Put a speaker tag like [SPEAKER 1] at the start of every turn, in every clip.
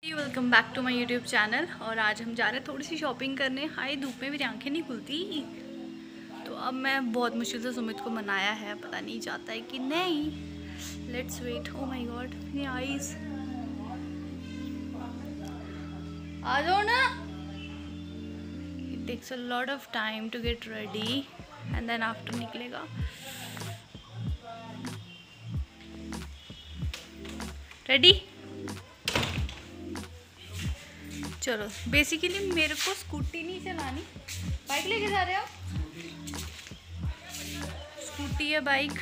[SPEAKER 1] Welcome back to my YouTube channel. और आज हम जा रहे हैं थोड़ी सी शॉपिंग करने। हाय, धूप में मेरी आंखें नहीं खुलती। तो अब मैं बहुत मुश्किल से सुमित को मनाया है, पता नहीं जाता है कि नहीं। Let's wait. Oh my god, मेरी आईज। आ जाओ ना। It takes a lot of time to get ready and then after निकलेगा। रेडी? चलो, बेसिकली मेरे को स्कूटी नहीं चलानी। बाइक लेके जा रहे हो? स्कूटी या बाइक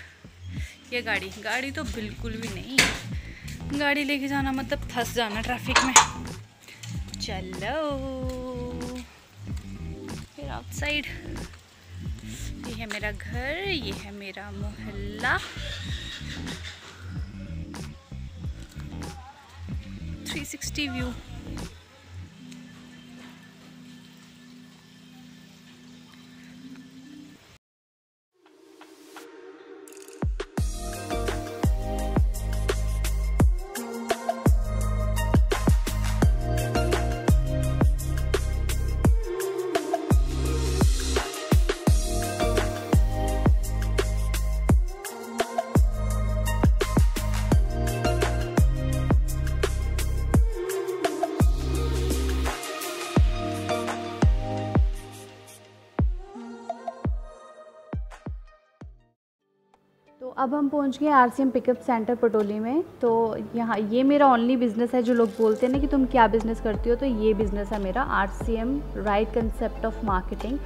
[SPEAKER 1] या गाड़ी तो बिल्कुल भी नहीं। गाड़ी लेके जाना मतलब फंस जाना ट्रैफिक में। चलो फिर आउटसाइड। ये है मेरा घर, ये है मेरा मोहल्ला। 360 व्यू।
[SPEAKER 2] तो अब हम पहुंच गए RCM पिकअप सेंटर पटोली में। तो यहाँ ये मेरा ओनली बिज़नेस है। जो लोग बोलते हैं ना कि तुम क्या बिज़नेस करती हो, तो ये बिज़नेस है मेरा RCM, right concept of marketing.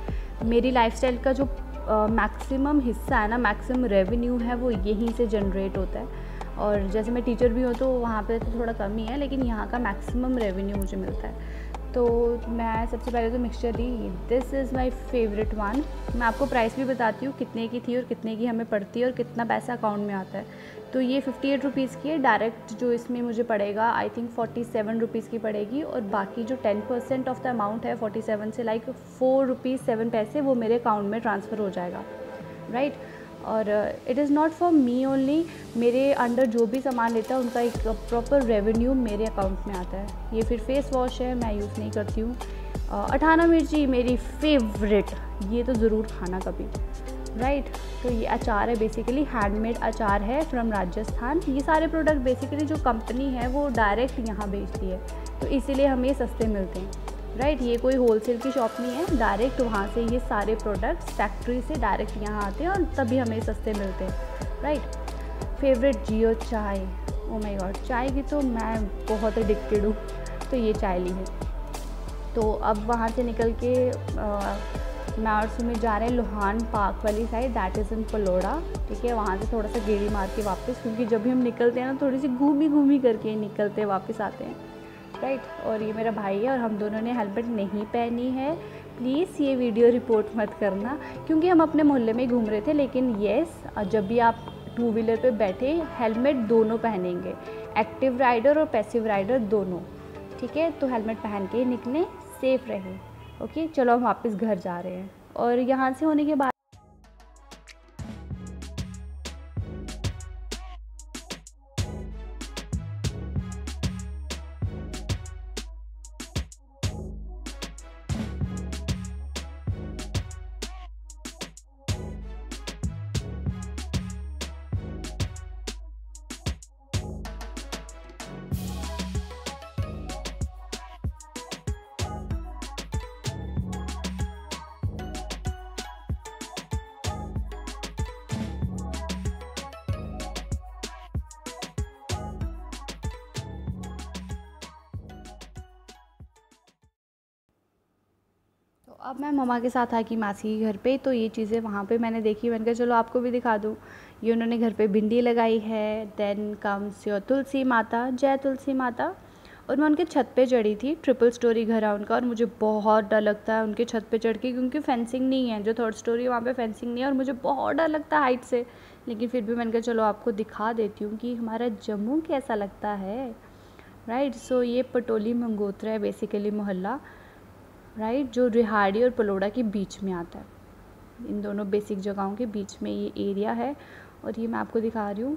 [SPEAKER 2] मेरी लाइफस्टाइल का जो मैक्सिमम हिस्सा है ना, मैक्सिमम रेवेन्यू है, वो यहीं से जनरेट होता है। और जैसे मैं टीचर भी हूँ तो वहाँ पे तो थोड़ा कम ही है, लेकिन यहाँ का मैक्सिमम रेवेन्यू मुझे मिलता है। तो मैं सबसे पहले तो मिक्सचर ली। This is my favourite one. मैं आपको प्राइस भी बताती हूँ कितने की थी और कितने की हमें पड़ती है और कितना पैसा अकाउंट में आता है। तो ये 58 रुपीज़ की है। डायरेक्ट जो इसमें मुझे पड़ेगा आई थिंक 47 रुपीज़ की पड़ेगी। और बाकी जो 10% ऑफ द अमाउंट है 47 से, लाइक 4 रुपीज़ 7 पैसे, वो मेरे अकाउंट में ट्रांसफ़र हो जाएगा, राइट। और it is not for me only. मेरे अंडर जो भी सामान लेता है उनका एक प्रॉपर रेवेन्यू मेरे अकाउंट में आता है। ये फिर फेस वॉश है, मैं यूज़ नहीं करती हूँ। अठाना मिर्ची मेरी फेवरेट, ये तो ज़रूर खाना कभी, राइट। तो ये अचार है, बेसिकली हैंडमेड अचार है फ्रॉम राजस्थान। ये सारे प्रोडक्ट बेसिकली जो कंपनी है वो डायरेक्ट यहाँ बेचती है, तो इसीलिए हमें सस्ते मिलते हैं, राइट। ये कोई होलसेल की शॉप नहीं है, डायरेक्ट वहाँ से ये सारे प्रोडक्ट्स फैक्ट्री से डायरेक्ट यहाँ आते हैं और तभी हमें सस्ते मिलते हैं, राइट। फेवरेट जियो चाय। ओ माय गॉड, चाय की तो मैं बहुत एडिक्टेड हूँ। तो ये चाय ली है। तो अब वहाँ से निकल के मैं और सुमित जा रहे हैं लोहान पार्क वाली side, that is in Paloura, ठीक है। वहाँ से थोड़ा सा गेड़ी मार के वापस, क्योंकि जब भी हम निकलते हैं ना थोड़ी सी घूमी करके निकलते हैं, वापस आते हैं, राइट। और ये मेरा भाई है और हम दोनों ने हेलमेट नहीं पहनी है। प्लीज़ ये वीडियो रिपोर्ट मत करना, क्योंकि हम अपने मोहल्ले में घूम रहे थे। लेकिन येस, जब भी आप 2 व्हीलर पे बैठे हेलमेट दोनों पहनेंगे, एक्टिव राइडर और पैसिव राइडर दोनों, ठीक है। तो हेलमेट पहन के निकलें, सेफ़ रहें, ओके। चलो हम वापस घर जा रहे हैं। और यहाँ से होने के बाद तो अब मैं मम्मा के साथ आ गई मासी के घर पे। तो ये चीज़ें वहाँ पे मैंने देखी, मैंने कहा चलो आपको भी दिखा दूँ। ये उन्होंने घर पे भिंडी लगाई है। देन कम्स योर तुलसी माता, जय तुलसी माता। और मैं उनके छत पे चढ़ी थी। ट्रिपल स्टोरी घर है उनका, और मुझे बहुत डर लगता है उनके छत पे चढ़ के, क्योंकि फेंसिंग नहीं है। जो 3rd स्टोरी है वहाँ पे फेंसिंग नहीं है और मुझे बहुत डर लगता है हाइट से। लेकिन फिर भी मैंने कहा चलो आपको दिखा देती हूँ कि हमारा जम्मू कैसा लगता है, राइट। सो ये पटोली मंगोत्रा है बेसिकली मोहल्ला, राइट, जो रिहाड़ी और पलोड़ा के बीच में आता है। इन दोनों बेसिक जगहों के बीच में ये एरिया है। और ये मैं आपको दिखा रही हूँ,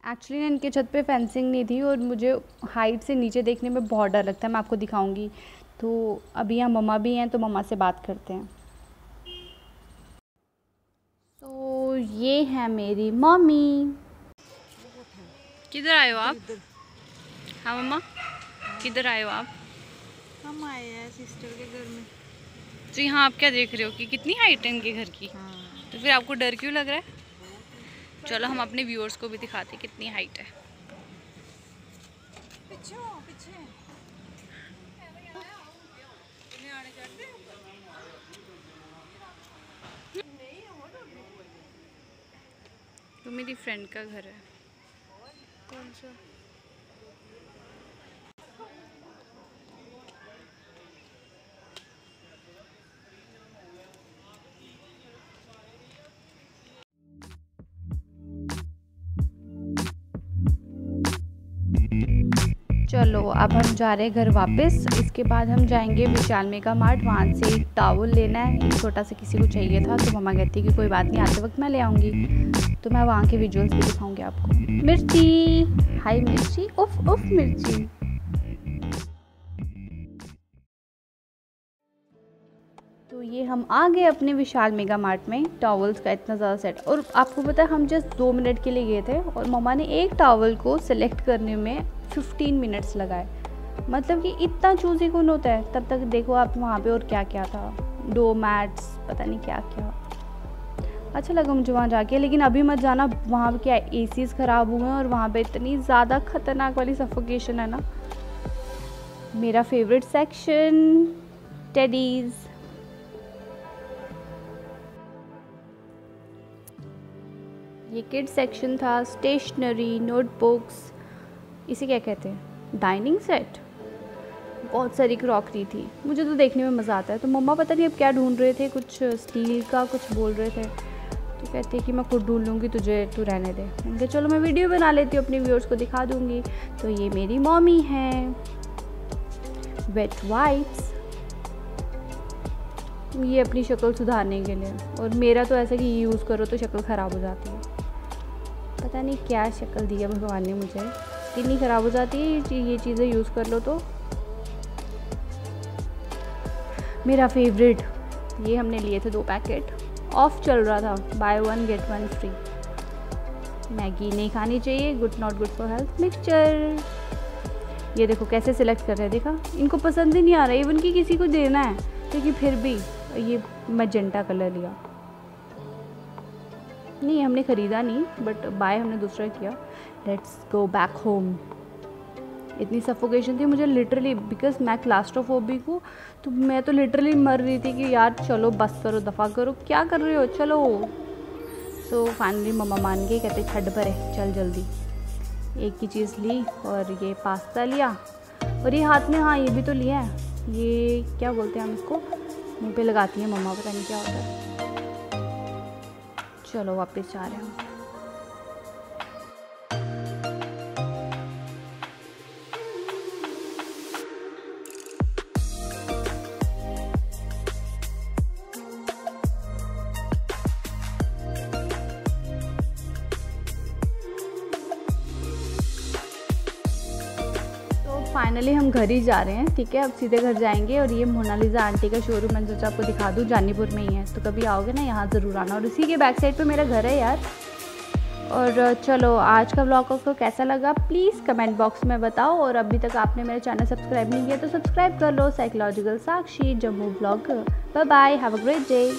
[SPEAKER 2] एक्चुअली इनके छत पे फेंसिंग नहीं थी और मुझे हाइट से नीचे देखने में बहुत डर लगता है, मैं आपको दिखाऊंगी। तो अभी यहाँ मम्मा भी हैं, तो मम्मा से बात करते हैं। तो ये है मेरी मम्मी।
[SPEAKER 1] किधर आए हो आप? हाँ मम्मा, किधर आए हो आप?
[SPEAKER 3] हम आए हैं सिस्टर के घर में।
[SPEAKER 1] तो यहाँ आप क्या देख रहे हो कि कितनी हाइट है इनके घर की?
[SPEAKER 3] हाँ।
[SPEAKER 1] तो फिर आपको डर क्यों लग रहा है? चलो हम अपने व्यूअर्स को भी दिखाते हैं कितनी हाइट है।
[SPEAKER 3] पीछे पीछे
[SPEAKER 1] तो मेरी फ्रेंड का घर है।
[SPEAKER 3] कौन सा?
[SPEAKER 2] चलो अब हम जा रहे हैं घर वापस। इसके बाद हम जाएंगे विशाल मेगा मार्ट, वहाँ से एक टॉवल लेना है, एक छोटा सा किसी को चाहिए था। तो मम्मा कहती है कि कोई बात नहीं, आते वक्त मैं ले आऊँगी। तो मैं वहाँ के विजुअल्स भी दिखाऊंगी आपको। मिर्ची, हाय मिर्ची, उफ उफ मिर्ची। तो ये हम आ गए अपने विशाल मेगा मार्ट में। टॉवल्स का इतना ज़्यादा सेट, और आपको पता है हम जस्ट 2 मिनट के लिए गए थे और मम्मा ने एक टॉवल को सिलेक्ट करने में 15 मिनट्स लगाए। मतलब कि इतना चूज़ी कौन होता है। तब तक देखो आप वहाँ पे और क्या क्या था, डो मैट्स, पता नहीं क्या क्या। अच्छा लगा मुझे वहाँ जाके, लेकिन अभी मत जाना, वहाँ पे क्या एसीज ख़राब हुए हैं और वहाँ पे इतनी ज़्यादा ख़तरनाक वाली सफोकेशन है ना। मेरा फेवरेट सेक्शन टेडीज़। ये किड सेक्शन था, स्टेशनरी, नोटबुक्स, इसे क्या कहते हैं, डाइनिंग सेट। बहुत सारी क्रॉकरी थी, मुझे तो देखने में मज़ा आता है। तो मम्मा पता नहीं अब क्या ढूंढ रहे थे, कुछ स्टील का कुछ बोल रहे थे। तो कहते हैं कि मैं खुद ढूंढ लूँगी, तुझे तू रहने दे। मैंने कहा चलो मैं वीडियो बना लेती हूँ, अपने व्यूअर्स को दिखा दूँगी। तो ये मेरी मम्मी है, वेट वाइप्स, ये अपनी शक्ल सुधारने के लिए। और मेरा तो ऐसा कि यूज़ करो तो शक्ल ख़राब हो जाती है, पता नहीं क्या शक्ल दी है भगवान ने मुझे, कितनी ख़राब हो जाती है ये चीज़ें यूज़ कर लो तो। मेरा फेवरेट, ये हमने लिए थे 2 पैकेट, ऑफ चल रहा था, बाय 1 गेट 1 फ्री। मैगी नहीं खानी चाहिए, not good for health. Mixture, ये देखो कैसे सिलेक्ट कर रहे हैं, देखा इनको पसंद ही नहीं आ रहा, इवन कि किसी को देना है, लेकिन फिर भी ये मैजेंटा कलर लिया। नहीं हमने ख़रीदा नहीं, बट बाय हमने दूसरा किया। Let's go back home. इतनी सफोकेशन थी मुझे लिटरली, बिकॉज मैं क्लास्ट्रोफोबिक हूँ, तो मैं तो लिटरली मर रही थी कि यार चलो बस करो, दफ़ा करो, क्या कर रहे हो, चलो। तो फाइनली मम्मा मान गए, कहते छड़ भरे चल जल्दी। एक ही चीज़ ली और ये पास्ता लिया, और ये हाथ में, हाँ ये भी तो लिया है, ये क्या बोलते हैं हम इसको, मुँह पे लगाती है मम्मा, पता नहीं क्या होता है। चलो वापस जा रहे हैं। फाइनली हम घर ही जा रहे हैं, ठीक है, अब सीधे घर जाएंगे। और ये मोनालिसा आंटी का शोरूम मैंने सोचा आपको दिखा दूँ, जानीपुर में ही है, तो कभी आओगे ना यहाँ ज़रूर आना। और इसी के बैक साइड पे मेरा घर है यार। और चलो आज का व्लॉग आपको कैसा लगा प्लीज़ कमेंट बॉक्स में बताओ। और अभी तक आपने मेरा चैनल सब्सक्राइब नहीं किया तो सब्सक्राइब कर लो। Psychological Sakshi Jammu vlog. Bye bye, have a great day.